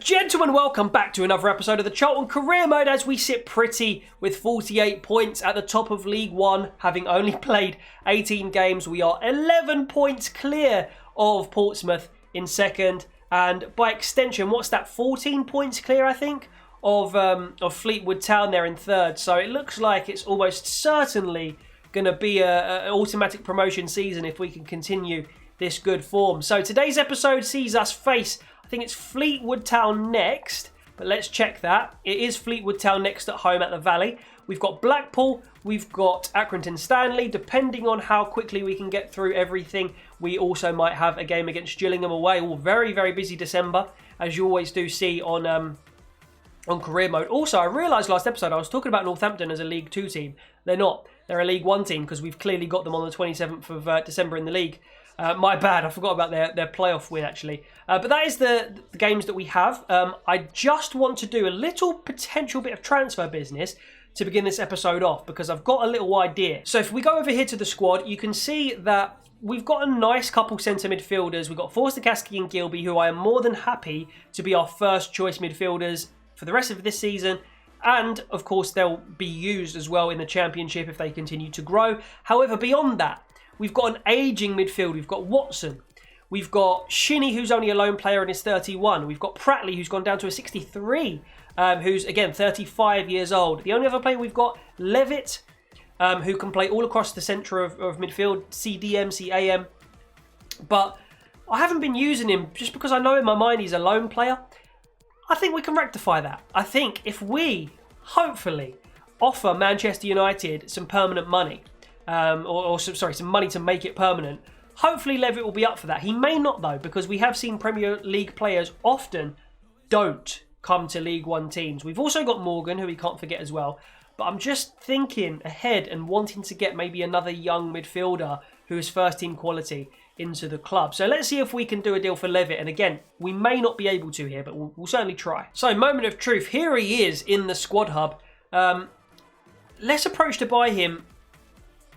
Gentlemen, welcome back to another episode of the Charlton Career Mode as we sit pretty with 48 points at the top of League One, having only played 18 games. We are 11 points clear of Portsmouth in second, and by extension, what's that, 14 points clear, I think, of Fleetwood Town there in third. So it looks like it's almost certainly going to be an automatic promotion season if we can continue this good form. So today's episode sees us face, I think it's Fleetwood Town next, but let's check that. It is Fleetwood Town next at home at the Valley. We've got Blackpool, we've got Accrington, Stanley. Depending on how quickly we can get through everything, we also might have a game against Gillingham away. All very, very busy December, as you always do see on Career Mode. Also, I realised last episode I was talking about Northampton as a League 2 team. They're not. They're a League 1 team because we've clearly got them on the 27th of December in the league. My bad, I forgot about their playoff win actually. But that is the games that we have. I just want to do a little potential bit of transfer business to begin this episode off because I've got a little idea. So if we go over here to the squad, you can see that we've got a nice couple centre midfielders. We've got Forster-Caskey and Gilby, who I am more than happy to be our first choice midfielders for the rest of this season. And of course, they'll be used as well in the Championship if they continue to grow. However, beyond that, we've got an ageing midfield. We've got Watson. We've got Shinnie, who's only a lone player and is 31. We've got Pratley, who's gone down to a 63, who's, again, 35 years old. The only other player we've got, Levitt, who can play all across the centre of midfield, CDM, CAM. But I haven't been using him just because I know in my mind he's a lone player. I think we can rectify that. I think if we, hopefully, offer Manchester United some permanent money, some money to make it permanent. Hopefully Levitt will be up for that. He may not though, because we have seen Premier League players often don't come to League One teams. We've also got Morgan, who we can't forget as well. But I'm just thinking ahead and wanting to get maybe another young midfielder who is first team quality into the club. So let's see if we can do a deal for Levitt. And again, we may not be able to here, but we'll certainly try. So moment of truth. Here he is in the squad hub. Let's approach to buy him.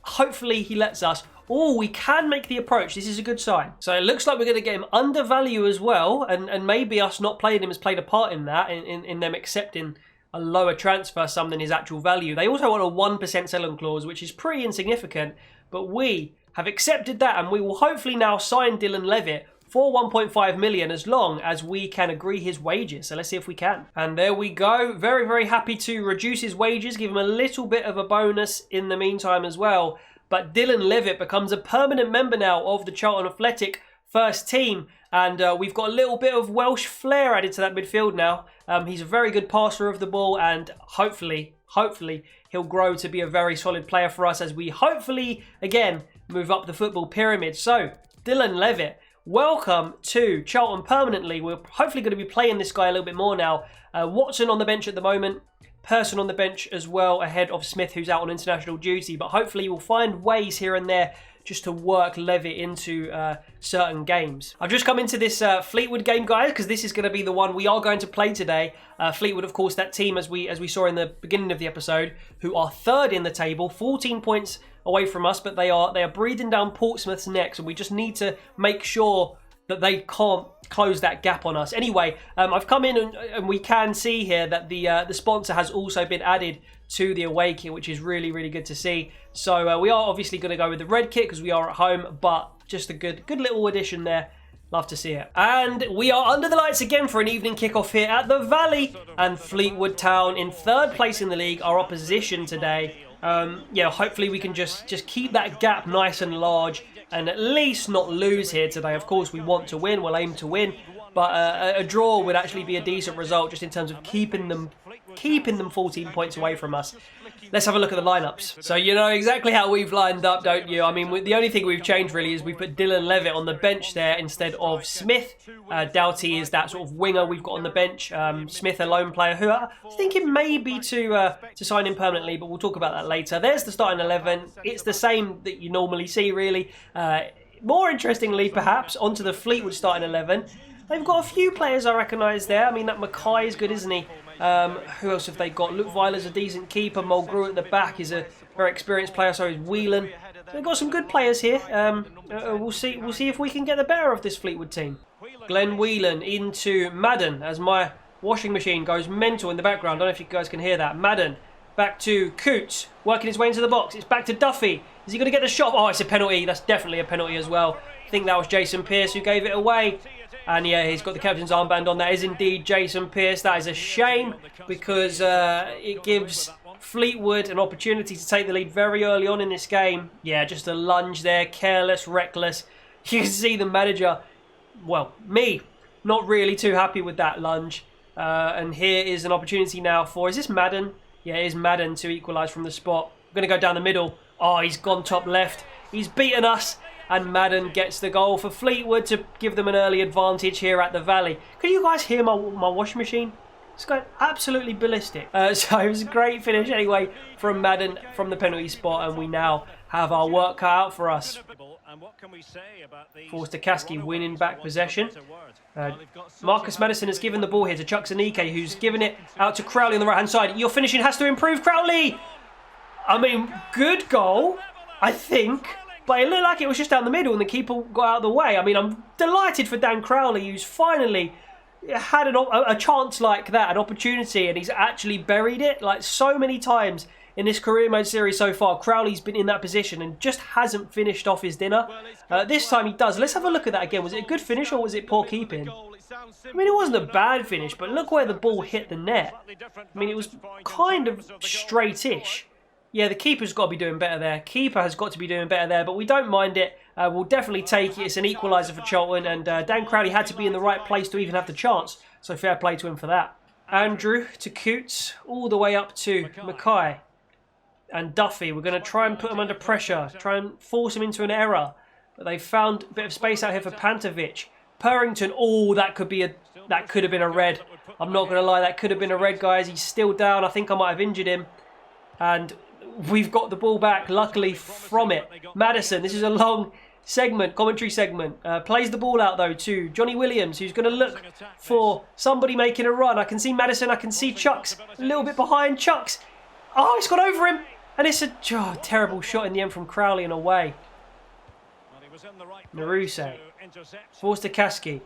Hopefully he lets us. Oh, we can make the approach. This is a good sign. So it looks like we're going to get him under value as well. And maybe us not playing him has played a part in that, in them accepting a lower transfer sum than his actual value. They also want a 1% sell-on clause, which is pretty insignificant. But we have accepted that, and we will hopefully now sign Dylan Levitt for 1.5 million as long as we can agree his wages. So let's see if we can. And there we go. Very, very happy to reduce his wages, give him a little bit of a bonus in the meantime as well. But Dylan Levitt becomes a permanent member now of the Charlton Athletic first team. And we've got a little bit of Welsh flair added to that midfield now. He's a very good passer of the ball, and hopefully he'll grow to be a very solid player for us as we hopefully, again, move up the football pyramid. So, Dylan Levitt, welcome to Charlton permanently. We're hopefully going to be playing this guy a little bit more now. Watson on the bench at the moment. Person on the bench as well ahead of Smith, who's out on international duty. But hopefully we'll find ways here and there just to work Levitt into certain games. I've just come into this Fleetwood game, guys, because this is going to be the one we are going to play today. Fleetwood, of course, that team, as we saw in the beginning of the episode, who are third in the table, 14 points away from us, but they are breathing down Portsmouth's necks, and we just need to make sure that they can't close that gap on us. Anyway, I've come in and we can see here that the sponsor has also been added to the away kit, which is really, really good to see. So we are obviously going to go with the red kit because we are at home, but just a good little addition there. Love to see it. And we are under the lights again for an evening kickoff here at the Valley, and Fleetwood Town in third place in the league, our opposition today. Yeah, hopefully we can just keep that gap nice and large and at least not lose here today. Of course, we want to win. We'll aim to win. But a draw would actually be a decent result just in terms of keeping them 14 points away from us. Let's have a look at the lineups. So you know exactly how we've lined up, don't you? I mean, the only thing we've changed really is we put Dylan Levitt on the bench there instead of Smith. Doughty is that sort of winger we've got on the bench. Smith, a lone player who I was thinking maybe to sign him permanently, but we'll talk about that later. There's the starting 11. It's the same that you normally see, really. More interestingly, perhaps, onto the Fleetwood starting 11. They've got a few players I recognise there. I mean, that Mackay is good, isn't he? Who else have they got? Luke Weiler's a decent keeper. Mulgrew at the back is a very experienced player, so is Whelan. They've got some good players here. We'll see if we can get the better of this Fleetwood team. Glenn Whelan into Madden as my washing machine goes mental in the background. I don't know if you guys can hear that. Madden back to Coots, working his way into the box. It's back to Duffy. Is he going to get the shot? Oh, it's a penalty. That's definitely a penalty as well. I think that was Jason Pearce who gave it away. And yeah, he's got the captain's armband on. That is indeed Jason Pearce. That is a shame because it gives Fleetwood an opportunity to take the lead very early on in this game. Yeah, just a lunge there. Careless, reckless. You can see the manager, well, me, not really too happy with that lunge. And here is an opportunity now for, is this Madden? Yeah, it is Madden to equalise from the spot. I'm going to go down the middle. Oh, he's gone top left. He's beaten us. And Madden gets the goal for Fleetwood to give them an early advantage here at the Valley. Can you guys hear my washing machine? It's going absolutely ballistic. So it was a great finish anyway from Madden from the penalty spot. And we now have our work cut out for us. Forced Akaski winning back possession. Marcus Maddison has given the ball here to Chuck Zanike, who's given it out to Crowley on the right-hand side. Your finishing has to improve, Crowley! I mean, good goal, I think. But it looked like it was just down the middle and the keeper got out of the way. I mean, I'm delighted for Dan Crowley, who's finally had a chance like that, an opportunity, and he's actually buried it. Like so many times in this career mode series so far, Crowley's been in that position and just hasn't finished off his dinner. This time he does. Let's have a look at that again. Was it a good finish or was it poor keeping? I mean, it wasn't a bad finish, but look where the ball hit the net. I mean, it was kind of straight-ish. Yeah, the keeper's got to be doing better there. Keeper has got to be doing better there, but we don't mind it. We'll definitely take it. It's an equaliser for Charlton, and Dan Crowley had to be in the right place to even have the chance. So fair play to him for that. Andrew to Coots, all the way up to Mackay and Duffy. We're going to try and put him under pressure, try and force him into an error. But they've found a bit of space out here for Pantovic. Purrington, oh, that could have been a red. I'm not going to lie, that could have been a red, guys. He's still down. I think I might have injured him. And we've got the ball back, luckily, from it. Maddison, this is a long segment, commentary segment. Plays the ball out, though, to Johnny Williams, who's going to look for somebody making a run. I can see Maddison, I can see Chucks a little bit behind. Chucks, oh, it's gone over him. And it's a terrible shot in the end from Crowley and away. Naruse, forced to Kaski.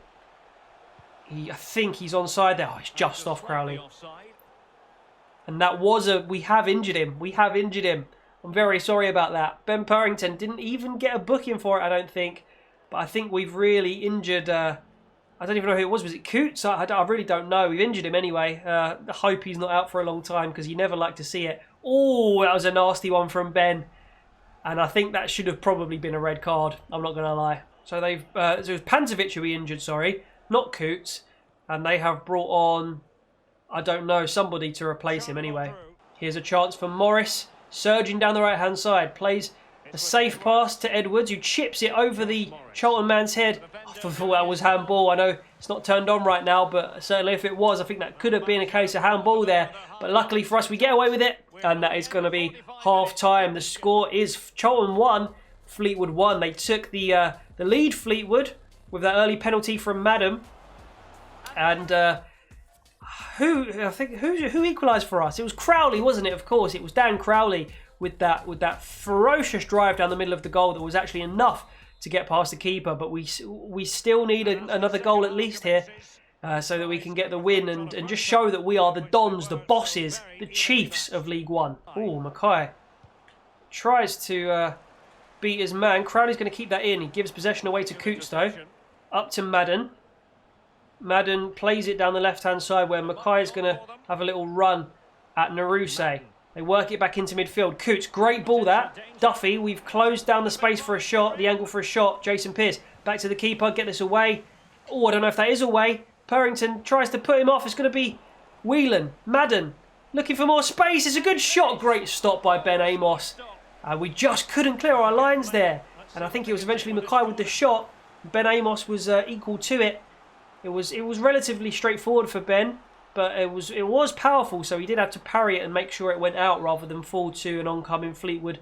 I think he's onside there. Oh, it's just off Crowley. And that was we have injured him. We have injured him. I'm very sorry about that. Ben Purrington didn't even get a booking for it, I don't think. But I think we've really injured... I don't even know who it was. Was it Coots? I really don't know. We've injured him anyway. I hope he's not out for a long time because you never like to see it. Oh, that was a nasty one from Ben. And I think that should have probably been a red card. I'm not going to lie. So they've... so it was Pantovic who we injured, sorry. Not Coots. And they have brought on... I don't know, somebody to replace him anyway. Here's a chance for Morris, surging down the right-hand side. Plays a safe pass to Edwards, who chips it over the Charlton man's head. I thought that was handball. I know it's not turned on right now, but certainly if it was, I think that could have been a case of handball there. But luckily for us, we get away with it, and that is going to be half-time. The score is Charlton 1, Fleetwood 1. They took the lead, Fleetwood, with that early penalty from Madden. And... Who equalised for us? It was Crowley, wasn't it? Of course, it was Dan Crowley with that ferocious drive down the middle of the goal that was actually enough to get past the keeper. But we still need another goal at least here so that we can get the win and just show that we are the Dons, the bosses, the chiefs of League One. Oh, Mackay tries to beat his man. Crowley's going to keep that in. He gives possession away to Coots though. Up to Madden. Madden plays it down the left-hand side where Mackay is going to have a little run at Naruse. They work it back into midfield. Coots, great ball that. Duffy, we've closed down the space for a shot, the angle for a shot. Jason Pearce, back to the keeper, get this away. Oh, I don't know if that is away. Purrington tries to put him off. It's going to be Whelan. Madden, looking for more space. It's a good shot. Great stop by Ben Amos. We just couldn't clear our lines there. And I think it was eventually Mackay with the shot. Ben Amos was equal to it. It was relatively straightforward for Ben, but it was powerful, so he did have to parry it and make sure it went out rather than fall to an oncoming Fleetwood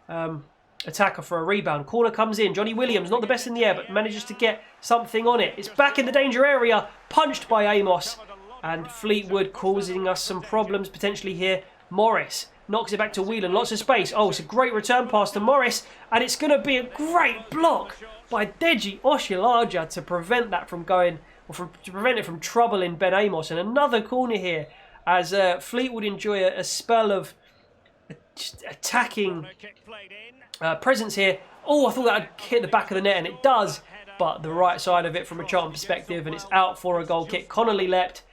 attacker for a rebound. Corner comes in. Johnny Williams, not the best in the air, but manages to get something on it. It's back in the danger area, punched by Amos, and Fleetwood causing us some problems potentially here. Morris knocks it back to Whelan. Lots of space. Oh, it's a great return pass to Morris. And it's going to be a great block by Deji Oshilaja to prevent that from going, or to prevent it from troubling Ben Amos. And another corner here as Fleetwood enjoy a spell of just attacking presence here. Oh, I thought that would hit the back of the net, and it does. But the right side of it from a Charlton perspective, and it's out for a goal kick. Connolly leapt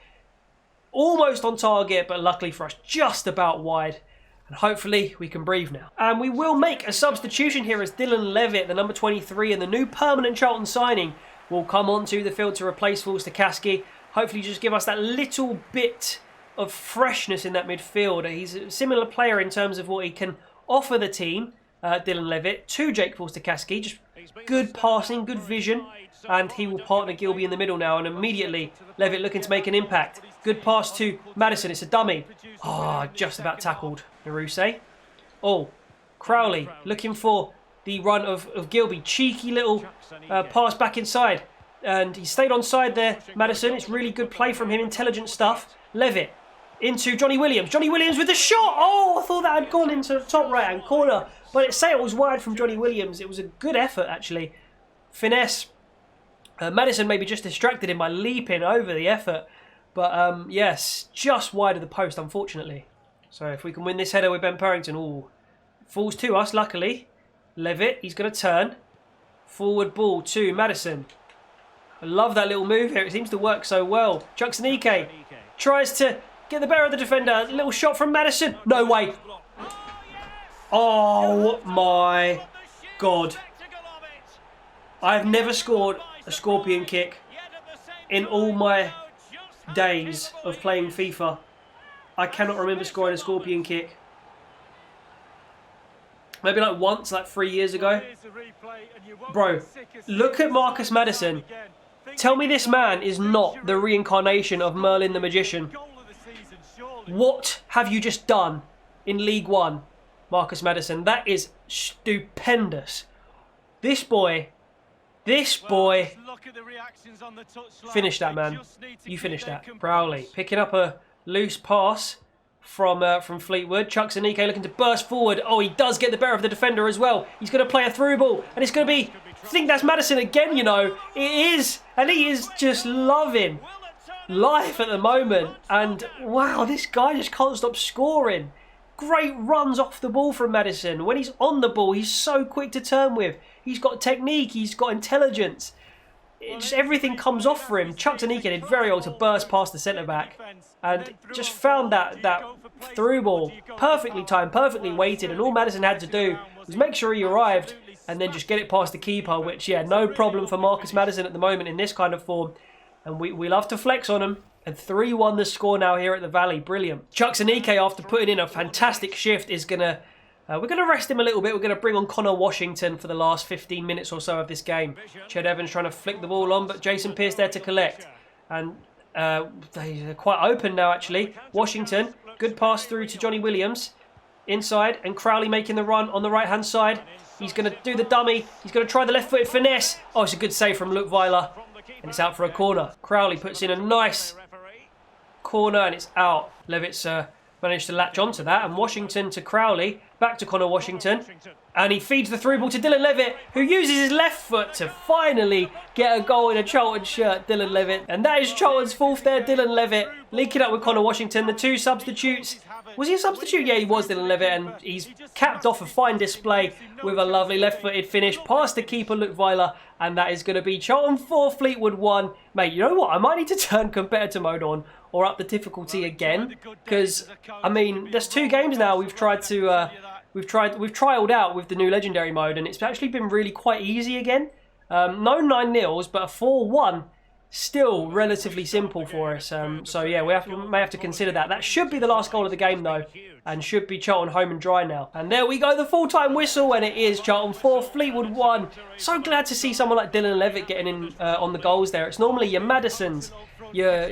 almost on target, but luckily for us, just about wide. And hopefully we can breathe now. And we will make a substitution here as Dylan Levitt, the number 23, and the new permanent Charlton signing, will come onto the field to replace Forster-Caskey. Hopefully just give us that little bit of freshness in that midfield. He's a similar player in terms of what he can offer the team, Dylan Levitt, to Jake Forster-Caskey. Just good passing, good vision. And he will partner Gilby in the middle now. And immediately, Levitt looking to make an impact. Good pass to Maddison. It's a dummy. Oh, just about tackled Naruse. Oh, Crowley looking for the run of Gilby. Cheeky little pass back inside. And he stayed onside there, Maddison. It's really good play from him. Intelligent stuff. Levitt into Johnny Williams. Johnny Williams with the shot. Oh, I thought that had gone into the top right-hand corner. But it was wide from Johnny Williams. It was a good effort, actually. Finesse. Maddison maybe just distracted him by leaping over the effort. But, yes, just wide of the post, unfortunately. So if we can win this header with Ben Purrington. Ooh, falls to us, luckily. Levitt, he's going to turn. Forward ball to Maddison. I love that little move here. It seems to work so well. Chucksanike tries to get the better of the defender. A little shot from Maddison. No way. Oh my God. I've never scored a scorpion kick in all my days of playing FIFA. I cannot remember scoring a scorpion kick. Maybe like once, like 3 years ago. Bro, look at Marcus Maddison. Tell me this man is not the reincarnation of Merlin the Magician. What have you just done in League One, Marcus Maddison? That is stupendous. This boy, finish that, man. You finish that. Browley picking up a loose pass from Fleetwood. Chucksanike looking to burst forward. Oh, he does get the better of the defender as well. He's going to play a through ball, and it's going to be, I think that's Maddison again, you know. It is, and he is just loving life at the moment. And wow, this guy just can't stop scoring. Great runs off the ball from Maddison. When he's on the ball, he's so quick to turn with. He's got technique, he's got intelligence. Just everything comes off for him. Chucksanike did very well to burst past the centre-back and just found that through ball perfectly timed, perfectly weighted, and all Maddison had to do was make sure he arrived and then just get it past the keeper, which, yeah, no problem for Marcus Maddison at the moment in this kind of form. And we love to flex on him. And 3-1 the score now here at the Valley. Brilliant. Chucksanike, after putting in a fantastic shift, is going to... we're going to rest him a little bit. We're going to bring on Connor Washington for the last 15 minutes or so of this game. Ched Evans trying to flick the ball on, but Jason Pearce there to collect. And they're quite open now, actually. Washington, good pass through to Johnny Williams. Inside, and Crowley making the run on the right-hand side. He's going to do the dummy. He's going to try the left-footed finesse. Oh, it's a good save from Luke Weiler. And it's out for a corner. Crowley puts in a nice corner, and it's out. Levitt's managed to latch onto that, and Washington to Crowley, back to Connor Washington, and he feeds the through ball to Dylan Levitt, who uses his left foot to finally get a goal in a Charlton shirt. Dylan Levitt, and that is Charlton's fourth there. Dylan Levitt linking up with Connor Washington, the two substitutes. Was he a substitute? Yeah, he was, Dylan Levitt, and he's capped off a fine display with a lovely left-footed finish past the keeper, Luke Weiler, and that is going to be Charlton 4, Fleetwood 1. Mate, you know what? I might need to turn competitor mode on or up the difficulty again, because I mean, there's 2 games now we've tried to we've trialed out with the new legendary mode, and it's actually been really quite easy again. No 9-0s, but a 4-1. Still relatively simple for us. So yeah, may have to consider that. That should be the last goal of the game though, and should be Charlton home and dry now. And there we go, the full-time whistle, and it is Charlton 4, Fleetwood 1. So glad to see someone like Dylan Levitt getting in on the goals there. It's normally your Maddisons, your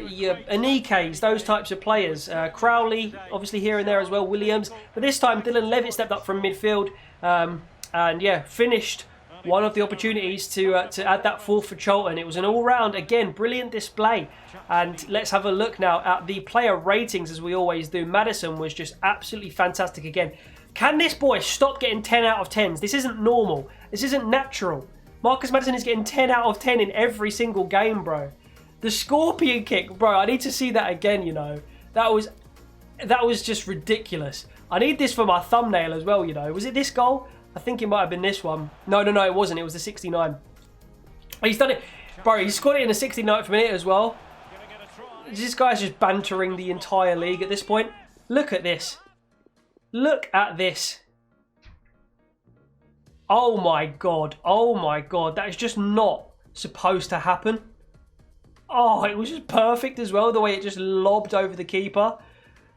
Anikes, those types of players. Crowley, obviously here and there as well, Williams. But this time Dylan Levitt stepped up from midfield, and yeah, finished one of the opportunities to add that fourth for Charlton. It was an all-round, again, brilliant display. And let's have a look now at the player ratings, as we always do. Maddison was just absolutely fantastic again. Can this boy stop getting 10 out of 10s? This isn't normal. This isn't natural. Marcus Maddison is getting 10 out of 10 in every single game, bro. The scorpion kick, bro, I need to see that again, you know. That was just ridiculous. I need this for my thumbnail as well, you know. Was it this goal? I think it might have been this one. No, it wasn't. It was the 69. He's done it. Bro, he scored it in the 69th minute as well. This guy's just bantering the entire league at this point. Look at this. Look at this. Oh my God. Oh my God. That is just not supposed to happen. Oh, it was just perfect as well, the way it just lobbed over the keeper.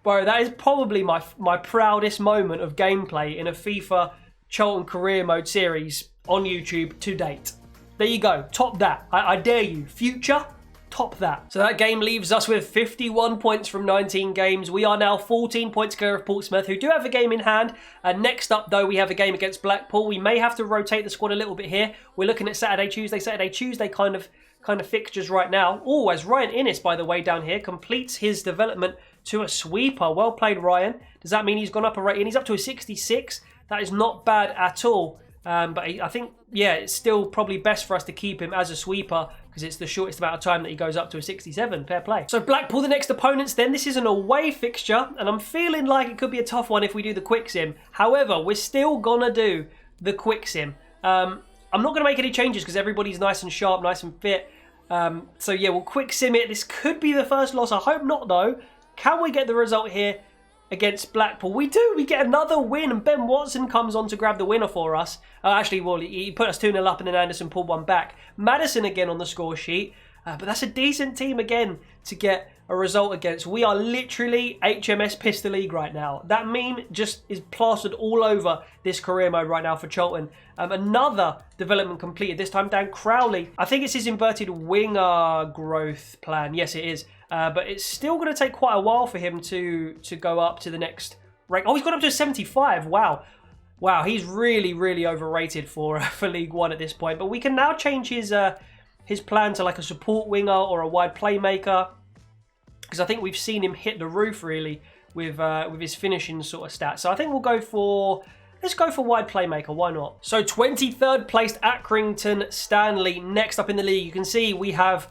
Bro, that is probably my proudest moment of gameplay in a FIFA Charlton Career Mode series on YouTube to date. There you go. Top that. I dare you. Future, top that. So that game leaves us with 51 points from 19 games. We are now 14 points clear of Portsmouth, who do have a game in hand. Next up, though, we have a game against Blackpool. We may have to rotate the squad a little bit here. We're looking at Saturday, Tuesday kind of fixtures right now. Oh, as Ryan Innes, by the way, down here, completes his development to a sweeper. Well played, Ryan. Does that mean he's gone up a rating? He's up to a 66. That is not bad at all. But I think, yeah, it's still probably best for us to keep him as a sweeper because it's the shortest amount of time that he goes up to a 67. Fair play. So Blackpool, the next opponents then. This is an away fixture, and I'm feeling like it could be a tough one if we do the quick sim. However, we're still going to do the quick sim. I'm not going to make any changes because everybody's nice and sharp, nice and fit. So yeah, we'll quick sim it. This could be the first loss. I hope not, though. Can we get the result here against Blackpool? We do. We get another win, and Ben Watson comes on to grab the winner for us. Actually, well, he put us 2-0 up, and then Anderson pulled one back. Maddison again on the score sheet. But that's a decent team again to get a result against. We are literally HMS Pistol League right now. That meme just is plastered all over this career mode right now for Charlton. Another development completed, this time Dan Crowley. I think it's his inverted winger growth plan. Yes, it is. But it's still going to take quite a while for him to go up to the next rank. Oh, he's got up to 75. Wow. Wow, he's really, really overrated for League One at this point. But we can now change his plan to like a support winger or a wide playmaker, because I think we've seen him hit the roof really with his finishing sort of stats. So I think we'll go for, let's go for wide playmaker, why not? So 23rd placed Accrington Stanley next up in the league. You can see we have,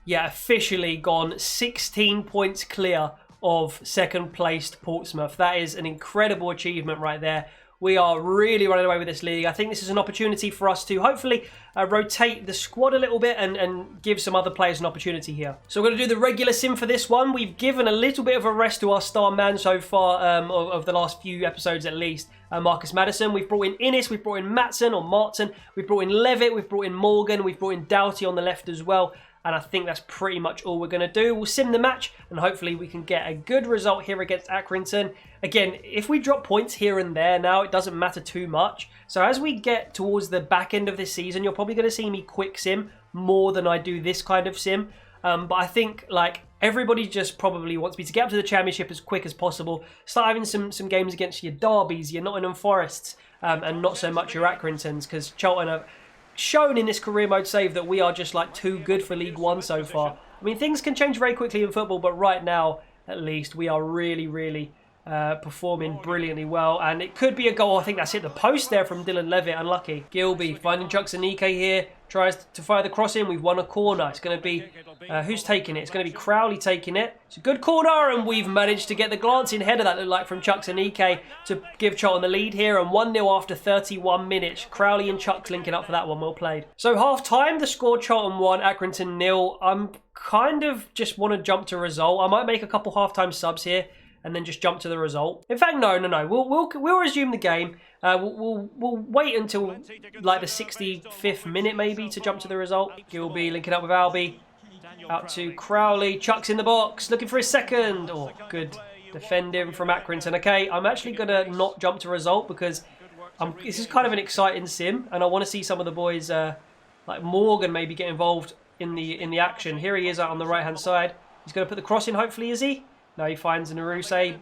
yeah, officially gone 16 points clear of second placed Portsmouth. That is an incredible achievement right there. We are really running away with this league. I think this is an opportunity for us to hopefully rotate the squad a little bit and give some other players an opportunity here. So we're going to do the regular sim for this one. We've given a little bit of a rest to our star man so far of the last few episodes at least. Marcus Maddison. We've brought in Innes. We've brought in Mattson or Martin. We've brought in Levitt. We've brought in Morgan. We've brought in Doughty on the left as well. And I think that's pretty much all we're going to do. We'll sim the match and hopefully we can get a good result here against Accrington. Again, if we drop points here and there now, it doesn't matter too much. So as we get towards the back end of this season, you're probably going to see me quick sim more than I do this kind of sim. But I think like everybody just probably wants me to get up to the championship as quick as possible. Start having some games against your Derbys, your Nottingham Forests, and not so much your Accringtons, because Charlton have shown in this career mode save that we are just like too good for League One so far. I mean, things can change very quickly in football, but right now, at least, we are really, really performing brilliantly well. And it could be a goal. I think that's hit the post there from Dylan Levitt. Unlucky. Gilby finding Chucksanike here. Tries to fire the cross in. We've won a corner. It's going to be... who's taking it? It's going to be Crowley taking it. It's a good corner, and we've managed to get the glancing header that looked like from Chucksanike to give Charlton the lead here. And 1-0 after 31 minutes. Crowley and Chucks linking up for that one. Well played. So half-time, the score Charlton 1, Accrington 0. I'm kind of just want to jump to result. I might make a couple half-time subs here and then just jump to the result. In fact, no. We'll resume the game. We'll wait until like the 65th minute maybe to jump to the result. Gilby linking up with Albie. Out to Crowley. Chuck's in the box, looking for his second. Oh, good defending from Accrington. Okay, I'm actually going to not jump to result because this is kind of an exciting sim, and I want to see some of the boys, like Morgan, maybe get involved in the action. Here he is out on the right-hand side. He's going to put the cross in, hopefully, is he? No, he finds Naruse.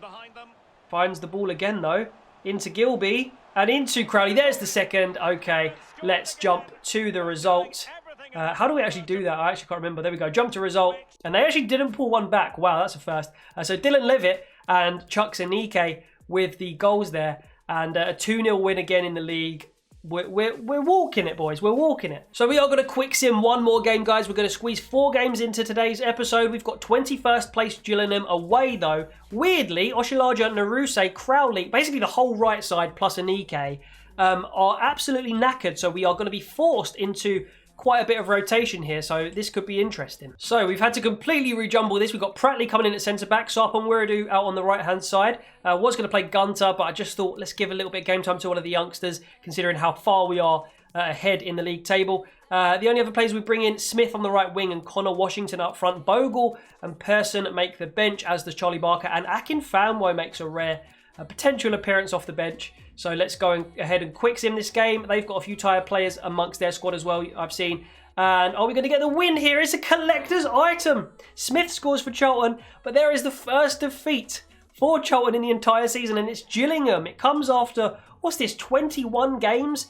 Finds the ball again, though. Into Gilby. And into Crowley. There's the second. Okay. let's jump to the results. How do we actually do that? I actually can't remember. There we go. Jump to result. And they actually didn't pull one back. Wow, that's a first. So Dylan Levitt and Chuck Zanike with the goals there. And a 2-0 win again in the league. We're walking it, boys. We're walking it. So we are going to quick sim one more game, guys. We're going to squeeze 4 games into today's episode. We've got 21st place Gillingham away, though. Weirdly, Oshilaja, Naruse, Crowley, basically the whole right side plus Anike, are absolutely knackered. So we are going to be forced into quite a bit of rotation here, so this could be interesting. So we've had to completely rejumble this. We've got Pratley coming in at centre-back, Sarpong Wiridu out on the right-hand side. Was going to play Gunter, but I just thought let's give a little bit of game time to one of the youngsters, considering how far we are ahead in the league table. The only other players we bring in, Smith on the right wing and Connor Washington up front. Bogle and Persson make the bench, as does Charlie Barker, and Akin Fanwo makes a rare potential appearance off the bench. So let's go ahead and quick sim this game. They've got a few tired players amongst their squad as well, I've seen. And are we going to get the win here? It's a collector's item. Smith scores for Charlton, but there is the first defeat for Charlton in the entire season, and it's Gillingham. It comes after, what's this, 21 games?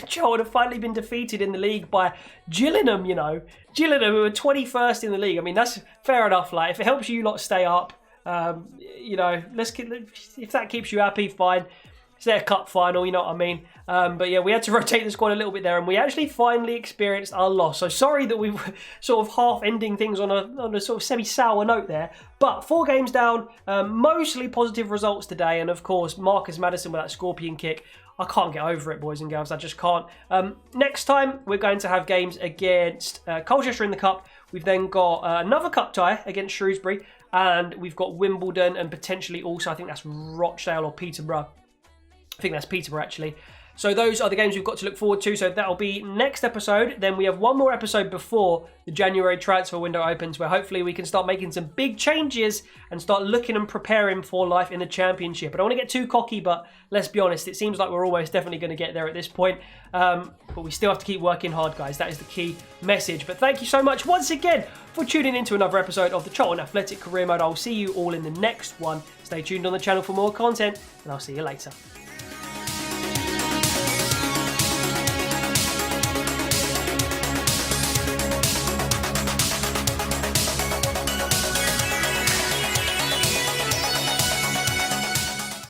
Charlton have finally been defeated in the league by Gillingham, you know. Gillingham, who are 21st in the league. I mean, that's fair enough. Like, if it helps you lot stay up, you know, if that keeps you happy, fine. It's their cup final, you know what I mean? But yeah, we had to rotate the squad a little bit there, and we actually finally experienced our loss. So sorry that we were sort of half ending things on a sort of semi-sour note there. But 4 games down, mostly positive results today, and of course Marcus Maddison with that scorpion kick. I can't get over it, boys and girls. I just can't. Next time, we're going to have games against Colchester in the Cup. We've then got another cup tie against Shrewsbury, and we've got Wimbledon, and potentially also, I think that's Rochdale or Peterborough. I think that's Peterborough, actually. So those are the games we've got to look forward to. So that'll be next episode. Then we have one more episode before the January transfer window opens, where hopefully we can start making some big changes and start looking and preparing for life in the Championship. I don't want to get too cocky, but let's be honest, it seems like we're almost definitely going to get there at this point. But we still have to keep working hard, guys. That is the key message. But thank you so much once again for tuning in to another episode of the Charlton Athletic Career Mode. I'll see you all in the next one. Stay tuned on the channel for more content, and I'll see you later.